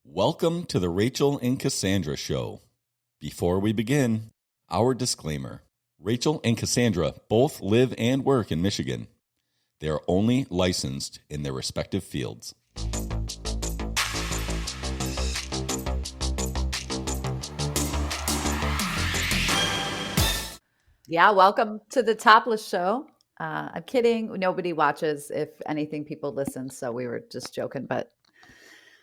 Welcome to the Rachele and Cassandra show. Before we begin, our disclaimer. Rachele and Cassandra both live and work in Michigan. They are only licensed in their respective fields. Yeah, welcome to the Topless Show. I'm kidding. Nobody watches. If anything, people listen. So we were just joking, but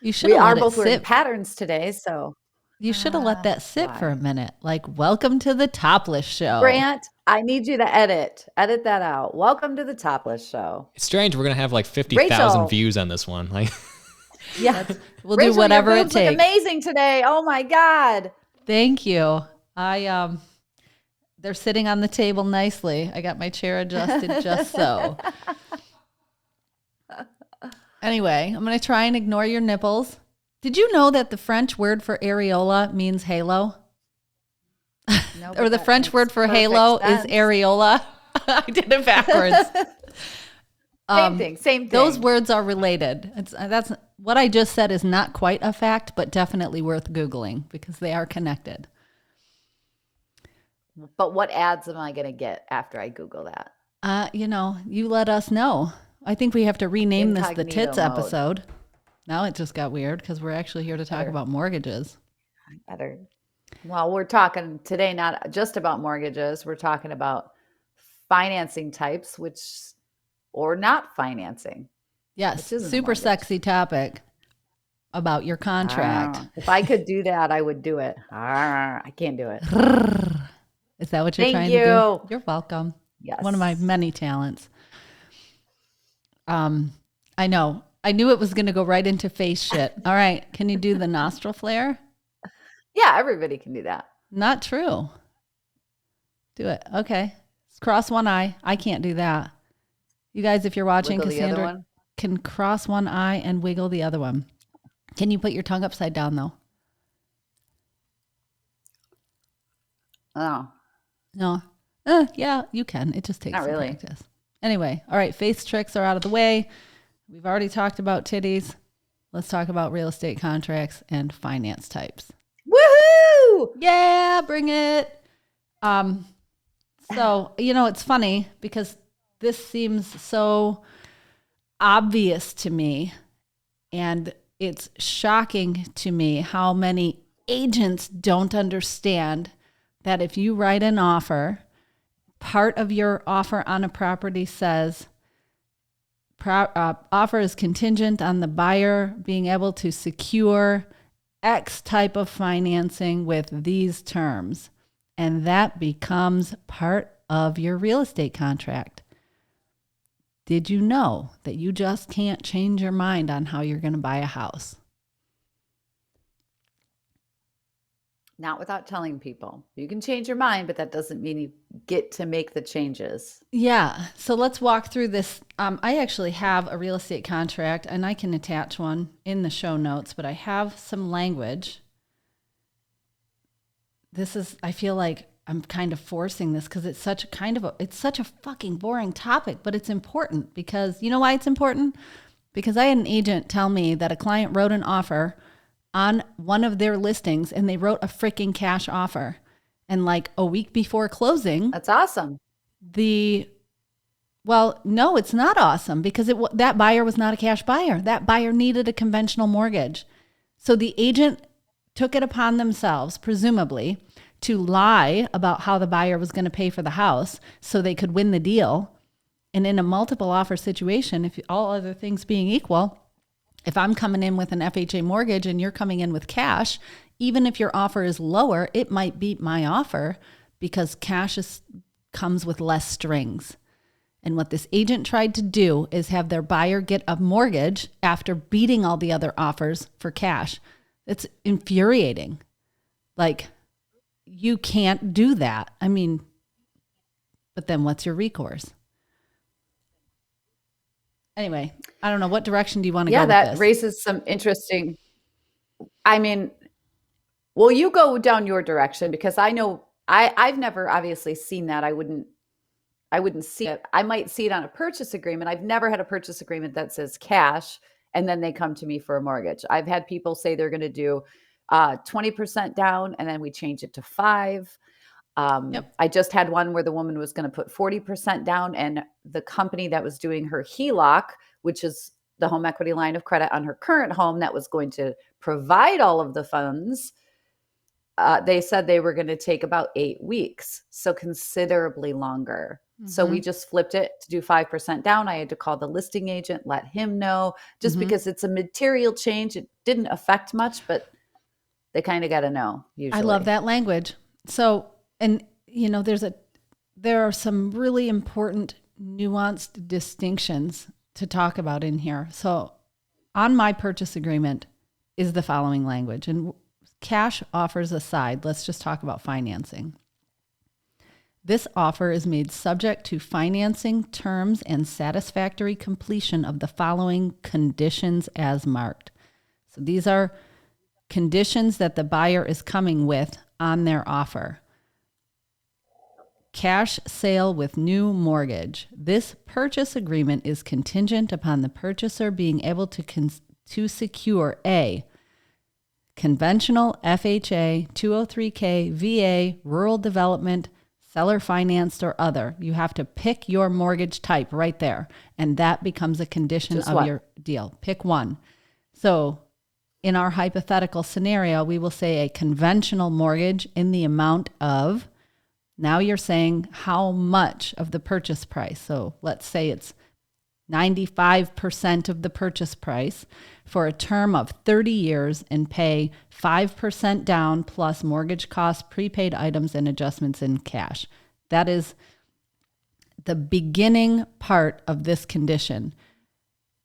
You should we have are let it both wearing sit. patterns today. So You should have let that sit for a why? minute. Like, welcome to the Topless Show. Grant, I need you to edit that out. Welcome to the Topless Show. It's strange. We're gonna have like 50,000 Rachele. views on this one. Like, Yeah, We'll Rachele, do whatever your it boobs look takes. amazing today. Oh my God. Thank you. They're sitting on the table nicely. I got my chair adjusted just so. Anyway, I'm going to try and ignore your nipples. Did you know that the French word for areola means halo? No, Or the French word for halo is areola? I did it backwards. Same thing. Those words are related. That's what I just said is not quite a fact, but definitely worth Googling because they are connected. But what ads am I going to get after I Google that? You let us know. I think we have to rename this the Incognito tits mode. episode. Now it just got weird because we're actually here to talk about mortgages. Better. Well, we're talking today not just about mortgages. We're talking about financing types, or not financing. Yes, Which isn't a super mortgage. sexy topic about your contract. If I could do that, I would do it. I can't do it. Is that what you're Thank trying you. to do? You're welcome. Yes. One of my many talents. I know. I knew it was going to go right into face shit. All right. Can you do the nostril flare? Yeah, everybody can do that. Not true. Do it. Okay. Cross one eye. I can't do that. You guys, if you're watching, Wiggle the other Cassandra one. can cross one eye and wiggle the other one. Can you put your tongue upside down, though? Oh, No. Yeah, you can. It just takes Not some really. practice. Anyway, all right. Face tricks are out of the way. We've already talked about titties. Let's talk about real estate contracts and finance types. woohoo! Yeah, bring it. So, it's funny because this seems so obvious to me, and it's shocking to me how many agents don't understand that if you write an offer, part of your offer on a property says offer is contingent on the buyer being able to secure X type of financing with these terms. And that becomes part of your real estate contract. Did you know that you just can't change your mind on how you're going to buy a house? Not without telling people. You can change your mind, but that doesn't mean you get to make the changes. Yeah. So let's walk through this. I actually have a real estate contract, and I can attach one in the show notes, but I have some language. I feel like I'm kind of forcing this because it's such a fucking boring topic, but it's important because you know why it's important? Because I had an agent tell me that a client wrote an offer on one of their listings and they wrote a freaking cash offer. And like a week before closing, That's awesome. well, no, it's not awesome because that buyer was not a cash buyer. That buyer needed a conventional mortgage. So the agent took it upon themselves, presumably, to lie about how the buyer was going to pay for the house so they could win the deal. And in a multiple offer situation, if all other things being equal, if I'm coming in with an FHA mortgage and you're coming in with cash, even if your offer is lower, it might beat my offer because cash comes with less strings. And what this agent tried to do is have their buyer get a mortgage after beating all the other offers for cash. It's infuriating. Like, you can't do that. I mean, but then what's your recourse? Anyway, I don't know. What direction do you want to go with that this? raises some interesting. I mean, well, you go down your direction because I know I've never obviously seen that. I wouldn't see it. I might see it on a purchase agreement. I've never had a purchase agreement that says cash and then they come to me for a mortgage. I've had people say they're going to do 20% down, and then we change it to 5. Yep. I just had one where the woman was going to put 40% down, and the company that was doing her HELOC, which is the home equity line of credit on her current home that was going to provide all of the funds, they said they were going to take about 8 weeks, so considerably longer. So we just flipped it to do 5% down. I had to call the listing agent, let him know, just because it's a material change. It didn't affect much, but they kind of got to know usually. I love that language. So, and you know, there are some really important nuanced distinctions to talk about in here. So on my purchase agreement is the following language, and cash offers aside, let's just talk about financing. This offer is made subject to financing terms and satisfactory completion of the following conditions as marked. So these are conditions that the buyer is coming with on their offer. Cash sale with new mortgage. This purchase agreement is contingent upon the purchaser being able to secure a conventional FHA, 203K, VA, rural development, seller financed, or other. You have to pick your mortgage type right there, and that becomes a condition of your deal. Pick one. So in our hypothetical scenario, we will say a conventional mortgage in the amount of, now you're saying how much of the purchase price. So let's say it's 95% of the purchase price for a term of 30 years and pay 5% down plus mortgage costs, prepaid items, and adjustments in cash. That is the beginning part of this condition.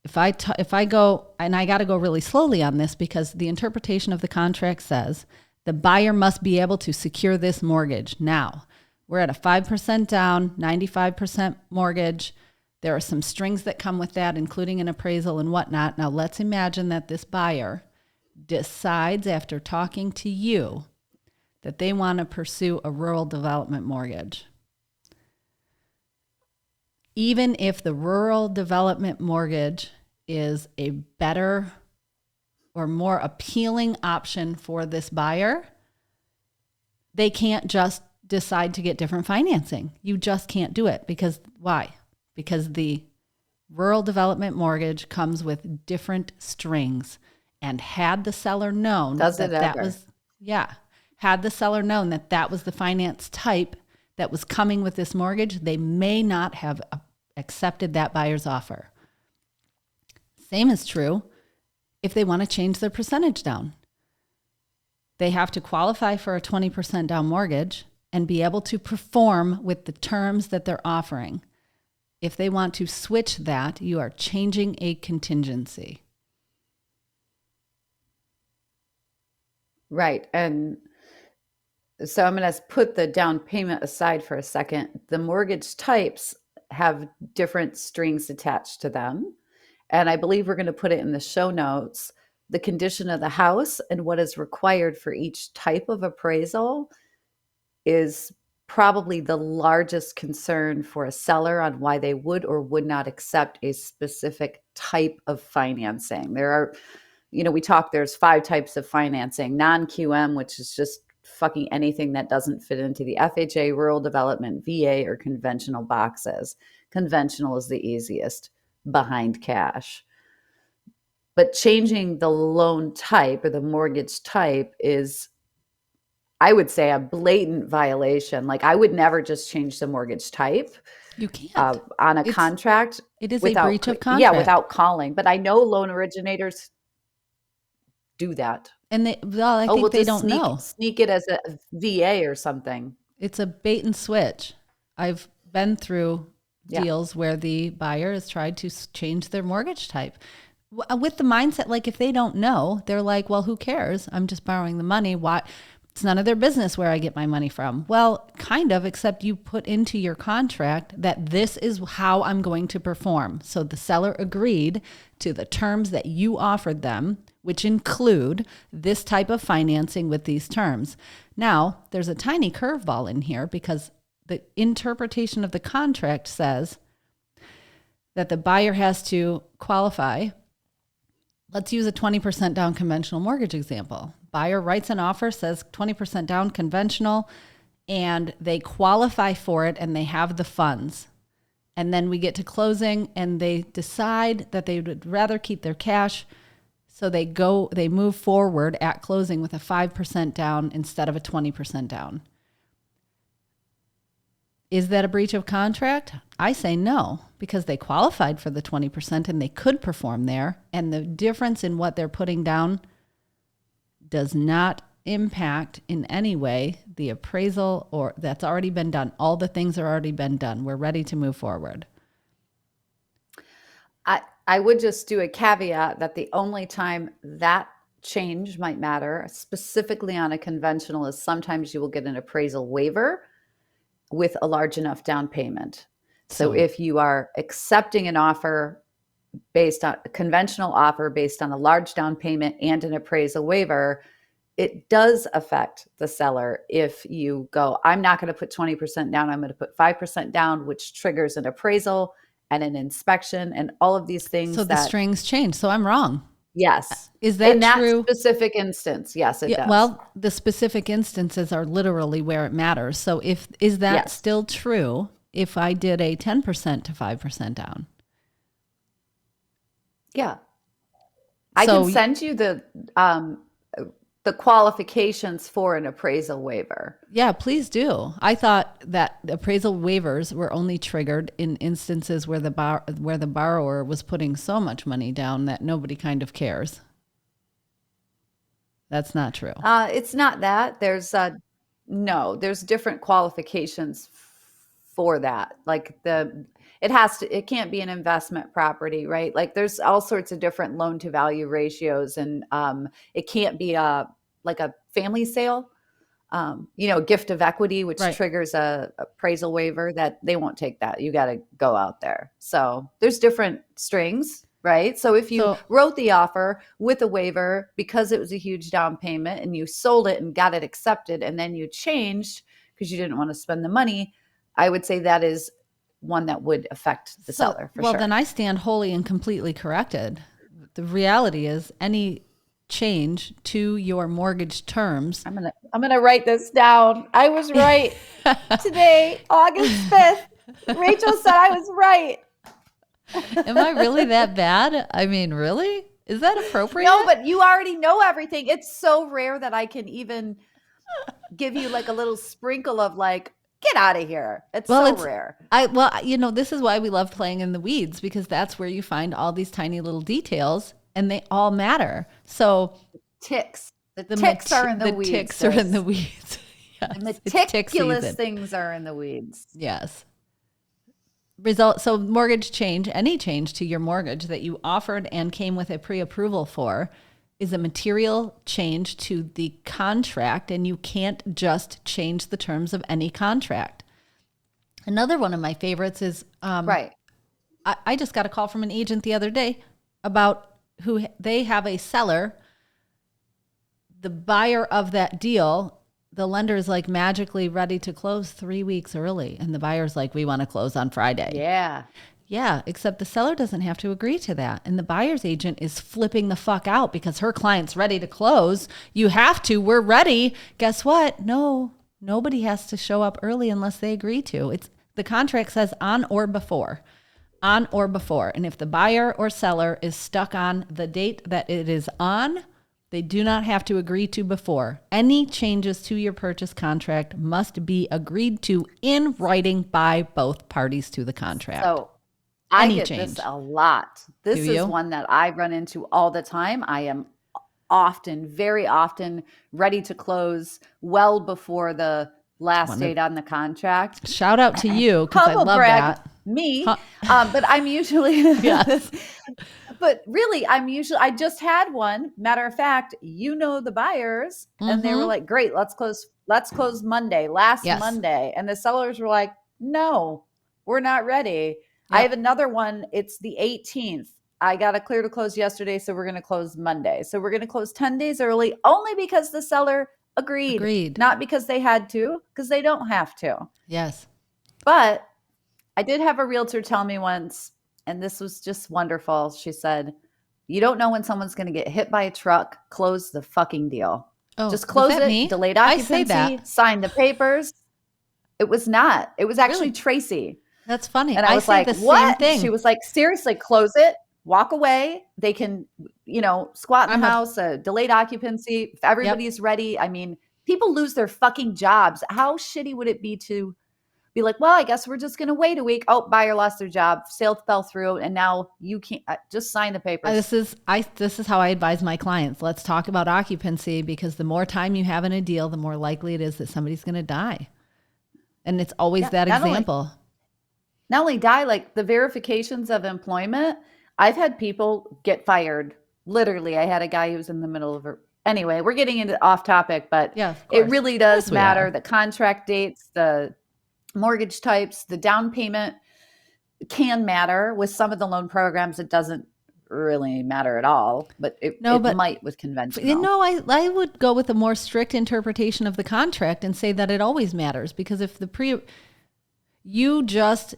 If I go, and I got to go really slowly on this because the interpretation of the contract says the buyer must be able to secure this mortgage. Now, we're at a 5% down, 95% mortgage. There are some strings that come with that, including an appraisal and whatnot. Now, let's imagine that this buyer decides after talking to you that they want to pursue a rural development mortgage. Even if the rural development mortgage is a better or more appealing option for this buyer, they can't just decide to get different financing. You just can't do it. Because why? Because the rural development mortgage comes with different strings. And had the seller known had the seller known that that was the finance type that was coming with this mortgage, they may not have accepted that buyer's offer. Same is true if they want to change their percentage down. They have to qualify for a 20% down mortgage and be able to perform with the terms that they're offering. If they want to switch that, you are changing a contingency. Right. And so I'm going to put the down payment aside for a second. The mortgage types have different strings attached to them. And I believe we're going to put it in the show notes. The condition of the house and what is required for each type of appraisal is probably the largest concern for a seller on why they would or would not accept a specific type of financing. There are, there's 5 types of financing. Non-QM, which is just fucking anything that doesn't fit into the FHA, rural development, VA, or conventional boxes. Conventional is the easiest, behind cash. But changing the loan type or the mortgage type is, I would say, a blatant violation. Like, I would never just change the mortgage type. You can't. On a contract. It is a breach of contract. Yeah, without calling. But I know loan originators do that. And I think they don't know. Sneak it as a VA or something. It's a bait and switch. I've been through deals where the buyer has tried to change their mortgage type with the mindset, like, if they don't know, they're like, well, who cares? I'm just borrowing the money. Why? It's none of their business where I get my money from. Well, kind of, except you put into your contract that this is how I'm going to perform. So the seller agreed to the terms that you offered them, which include this type of financing with these terms. Now, there's a tiny curveball in here because the interpretation of the contract says that the buyer has to qualify Let's use a 20% down conventional mortgage example. Buyer writes an offer, says 20% down conventional, and they qualify for it and they have the funds. And then we get to closing and they decide that they would rather keep their cash. So they move forward at closing with a 5% down instead of a 20% down. Is that a breach of contract? I say no, because they qualified for the 20% and they could perform there. And the difference in what they're putting down does not impact in any way the appraisal or that's already been done. All the things are already been done. We're ready to move forward. I would just do a caveat that the only time that change might matter, specifically on a conventional, is sometimes you will get an appraisal waiver with a large enough down payment. So if you are accepting an offer based on a conventional offer based on a large down payment and an appraisal waiver, it does affect the seller if you go, I'm not going to put 20% down, I'm going to put 5% down, which triggers an appraisal and an inspection and all of these things. So the strings change. So I'm wrong. Yes. Is that in true? That specific instance, yes, it does. Well, the specific instances are literally where it matters. So is that still true if I did a 10% to 5% down? Yeah. I can send you the qualifications for an appraisal waiver. Yeah, please do. I thought that appraisal waivers were only triggered in instances where the borrower was putting so much money down that nobody kind of cares. That's not true. It's not that. There's different qualifications for that. Like it can't be an investment property, right? Like there's all sorts of different loan to value ratios, and it can't be like a family sale, a gift of equity, which triggers a appraisal waiver that they won't take that. You got to go out there. So there's different strings, right? So if you wrote the offer with a waiver because it was a huge down payment and you sold it and got it accepted and then you changed because you didn't want to spend the money, I would say that is one that would affect the seller for sure. Well, then I stand wholly and completely corrected. The reality is any change to your mortgage terms. I'm gonna write this down. I was right today, August 5th. Rachel said I was right. Am I really that bad? I mean, really? Is that appropriate? No, but you already know everything. It's so rare that I can even give you like a little sprinkle of like, get out of here. It's rare. This is why we love playing in the weeds, because that's where you find all these tiny little details and they all matter. So ticks. The ticks are in the weeds. The ticks are in the weeds. Yes, and meticulous things are in the weeds. Yes. So mortgage change, any change to your mortgage that you offered and came with a pre-approval for, is a material change to the contract, and you can't just change the terms of any contract. Another one of my favorites is I just got a call from an agent the other day about who they have a seller. The buyer of that deal, the lender is like magically ready to close 3 weeks early, and the buyer's like, we want to close on Friday. Yeah, except the seller doesn't have to agree to that. And the buyer's agent is flipping the fuck out because her client's ready to close. You have to. We're ready. Guess what? No, nobody has to show up early unless they agree to. The contract says on or before. On or before. And if the buyer or seller is stuck on the date that it is on, they do not have to agree to before. Any changes to your purchase contract must be agreed to in writing by both parties to the contract. So I get this a lot. This is one that I run into all the time. I am very often ready to close well before the last date on the contract. Shout out to you, because I love that. Me, but I'm usually yes. But really, I just had one. Matter of fact, the buyers, and they were like, "Great, let's close Monday, Monday," and the sellers were like, "No, we're not ready." Yep. I have another one. It's the 18th. I got a clear to close yesterday, so we're going to close Monday. So we're going to close 10 days early, only because the seller agreed. Not because they had to, because they don't have to. Yes. But I did have a realtor tell me once, and this was just wonderful. She said, You don't know when someone's going to get hit by a truck. Close the fucking deal. Oh, Just close was that it. me? Delayed I say occupancy. that. Sign the papers. It was not. It was actually Really? Tracy. That's funny. And I was say like, the same what? thing. She was like, seriously, close it. Walk away. They can, squat in the house, delayed occupancy. If everybody's ready. I mean, people lose their fucking jobs. How shitty would it be to be like, well, I guess we're just going to wait a week. Oh, buyer lost their job. Sale fell through. And now you can't just sign the papers. This is how I advise my clients. Let's talk about occupancy, because the more time you have in a deal, the more likely it is that somebody's going to die. And it's always that example. Not only die, like the verifications of employment. I've had people get fired. Literally, I had a guy who was in the middle of anyway, we're getting into off topic, but it really does matter. The contract dates, the mortgage types, the down payment can matter. With some of the loan programs, it doesn't really matter at all, but it might with conventional. I would go with a more strict interpretation of the contract and say that it always matters, because if you just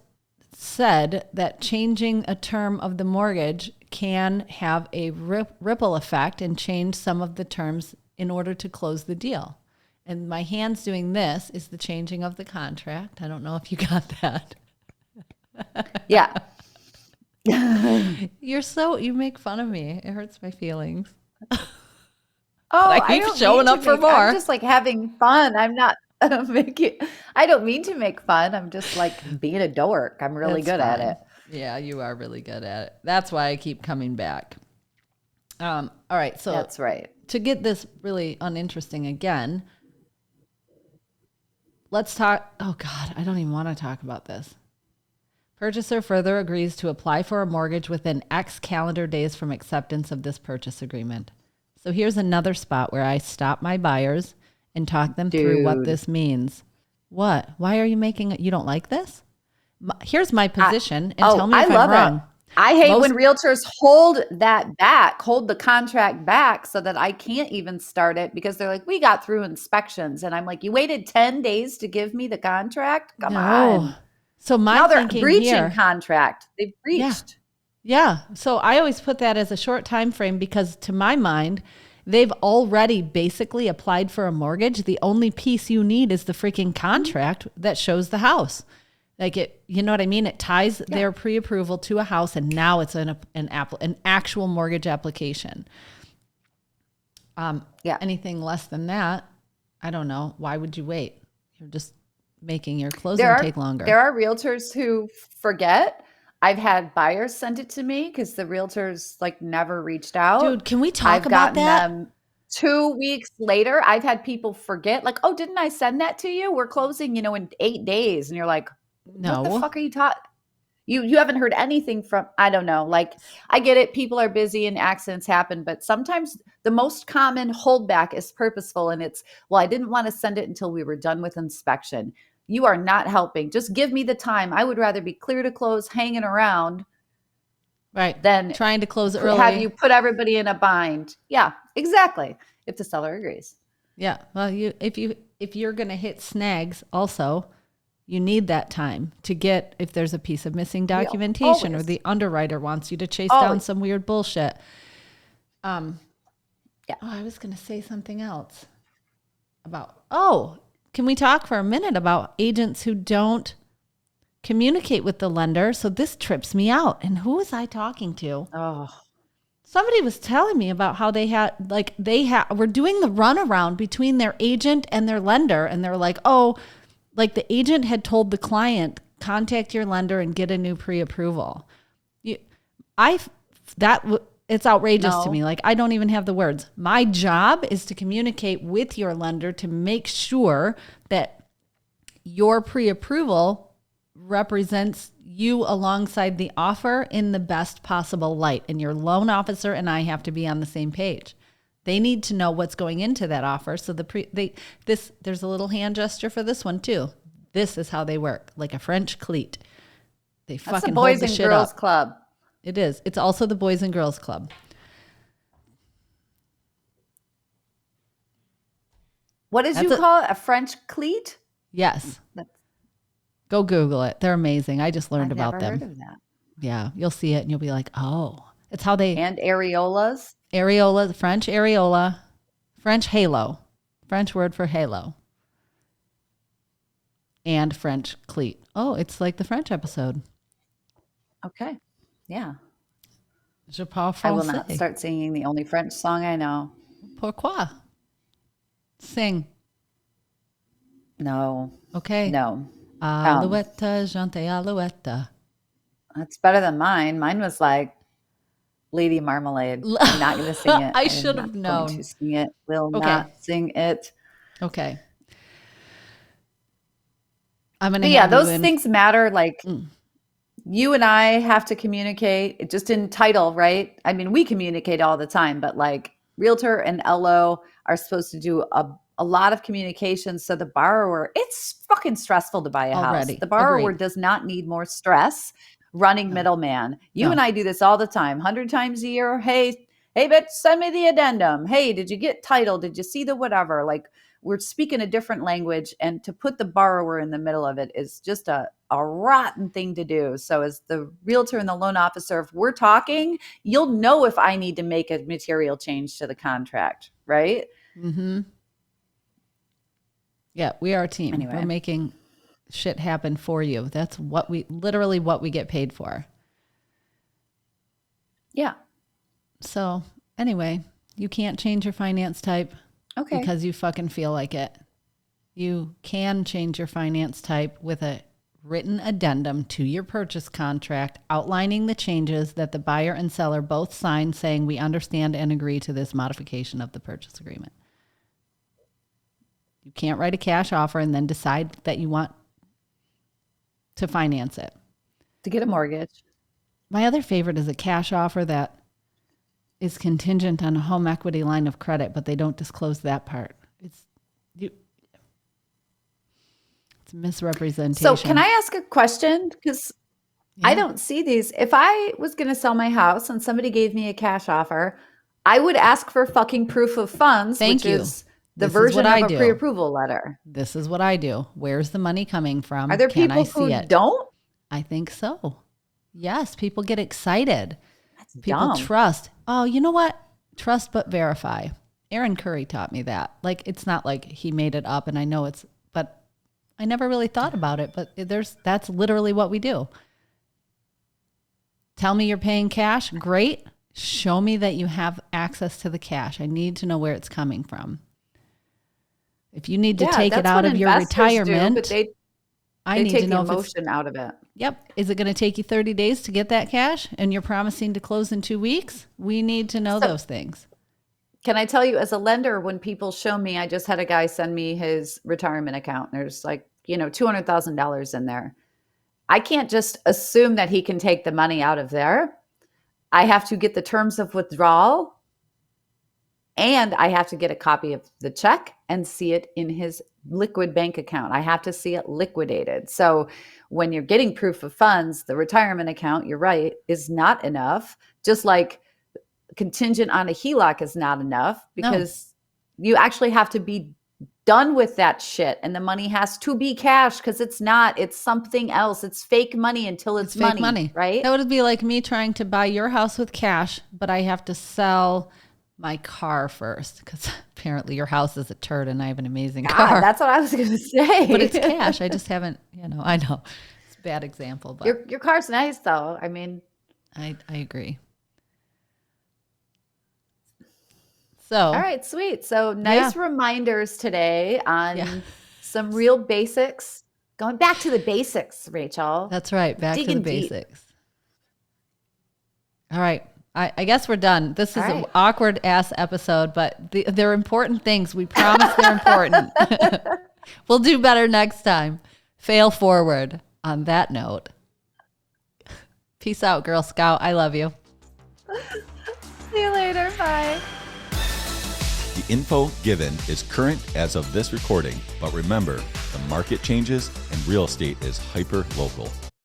said that changing a term of the mortgage can have a ripple effect and change some of the terms in order to close the deal. And my hands doing this is the changing of the contract. I don't know if you got that. Yeah. You make fun of me. It hurts my feelings. Oh, I keep showing up for more. I'm just like having fun. I'm not making. I don't mean to make fun. I'm just like being a dork. I'm really good at it. Yeah, you are really good at it. That's why I keep coming back. All right. So that's right. To get this really uninteresting again, let's talk. Oh God, I don't even want to talk about this. Purchaser further agrees to apply for a mortgage within X calendar days from acceptance of this purchase agreement. So here's another spot where I stop my buyers and talk them through what this means. What? Why are you making it? You don't like this? Here's my position, and tell me if I'm wrong. It. I hate when realtors hold the contract back so that I can't even start it, because they're like, we got through inspections. And I'm like, you waited 10 days to give me the contract? Come on. So now they're breaching contract. They've breached. Yeah. So I always put that as a short time frame, because to my mind, they've already basically applied for a mortgage. The only piece you need is the freaking contract that shows the house. Like it, you know what I mean? It ties their pre-approval to a house, and now it's an actual mortgage application. Anything less than that, I don't know. Why would you wait? You're just making your closing take longer. There are realtors who forget. I've had buyers send it to me because the realtors never reached out. Dude, can we talk about that? Them 2 weeks later, I've had people forget, oh, didn't I send that to you? We're closing, in 8 days. And you're like, no. What the fuck are you talking? You haven't heard anything from, I don't know. I get it. People are busy and accidents happen, but sometimes the most common holdback is purposeful. And it's, I didn't want to send it until we were done with inspection. You are not helping. Just give me the time. I would rather be clear to close hanging around. Right. Than trying to close early. Have you put everybody in a bind. Yeah, exactly. If the seller agrees. Yeah. Well, if you're going to hit snags also, you need that time to get, if there's a piece of missing documentation or the underwriter wants you to chase down some weird bullshit. I was going to say something else can we talk for a minute about agents who don't communicate with the lender? So this trips me out. And who was I talking to? Oh, somebody was telling me about how they were doing the runaround between their agent and their lender. And they're like, the agent had told the client, contact your lender and get a new pre-approval. It's outrageous to me. I don't even have the words. My job is to communicate with your lender to make sure that your pre-approval represents you alongside the offer in the best possible light. And your loan officer and I have to be on the same page. They need to know what's going into that offer. So there's a little hand gesture for this one too. This is how they work, like a French cleat. They fucking hold the shit up. That's the Boys and Girls Club. It is. It's also the Boys and Girls Club. What did you call it? A French cleat? Yes. Go Google it. They're amazing. I just learned about them. I've never heard of that. Yeah. You'll see it and you'll be like, oh. It's how they And areolas. areola, French areola, French halo, French word for halo, and French cleat. Oh, it's like the French episode. Okay. Yeah. Je parle I will not français. start singing the only French song I know. Pourquoi? Sing. No. Okay. No. Alouette, jante alouette. That's better than mine. Mine was like Lady Marmalade. I'm not going to sing it. I I'm should not have going known. to sing it. Will Okay. not sing it. Okay. I'm going But to yeah, have you those in. things matter. Like you and I have to communicate just in title, right? I mean, we communicate all the time, but like realtor and LO are supposed to do a lot of communication. So the borrower, it's fucking stressful to buy a Already. house. The borrower Agreed. does not need more stress running middleman. You No. and I do this all the time, 100 times a year. Hey, bitch, send me the addendum. Hey, did you get title? Did you see the whatever? Like we're speaking a different language, and to put the borrower in the middle of it is just a rotten thing to do. So as the realtor and the loan officer, if we're talking, you'll know if I need to make a material change to the contract, right? Mm-hmm. Yeah, we are a team. Anyway. We're making shit happen for you. That's what we get paid for. Yeah. So anyway, you can't change your finance type Okay. because you fucking feel like it. You can change your finance type with a written addendum to your purchase contract outlining the changes that the buyer and seller both sign, saying we understand and agree to this modification of the purchase agreement. You can't write a cash offer and then decide that you want to finance it. To get a mortgage. My other favorite is a cash offer that is contingent on a home equity line of credit, but they don't disclose that part. It's misrepresentation. So can I ask a question? Because I don't see these. If I was going to sell my house and somebody gave me a cash offer, I would ask for fucking proof of funds, Thank which you. is the This is version what of I a do. pre-approval letter. This is what I do. Where's the money coming from? Are there Can people I see who it? don't? I think so. Yes, people get excited. That's People dumb. trust. Oh, you know what? Trust but verify. Aaron Curry taught me that. Like, it's not like he made it up and I know it's, but I never really thought about it, but that's literally what we do. Tell me you're paying cash. Great. Show me that you have access to the cash. I need to know where it's coming from. If you need to take it that's out what of your investors retirement, do, but I they need take to the know if it's, emotion out of it. yep. Is it going to take you 30 days to get that cash and you're promising to close in 2 weeks? We need to know those things. Can I tell you, as a lender, when people show me, I just had a guy send me his retirement account. There's like, $200,000 in there. I can't just assume that he can take the money out of there. I have to get the terms of withdrawal, and I have to get a copy of the check and see it in his liquid bank account. I have to see it liquidated. So when you're getting proof of funds, the retirement account, you're right, is not enough. Just like contingent on a HELOC is not enough, because you actually have to be done with that shit, and the money has to be cash, because it's something else. It's fake money until it's fake money, right? That would be like me trying to buy your house with cash, but I have to sell my car first, because apparently your house is a turd and I have an amazing car. That's what I was going to say. But it's cash. I just haven't, I know it's a bad example, but your car's nice though. I mean, I agree. So, all right, sweet. So nice reminders today on some real basics. Going back to the basics, Rachel. That's right. Back to the Digging deep. basics. All right. I guess we're done. This is an right. awkward ass episode, but they're important things. We promise they're important. We'll do better next time. Fail forward. On that note, peace out, Girl Scout. I love you. See you later. Bye. The info given is current as of this recording, but remember, the market changes and real estate is hyper local.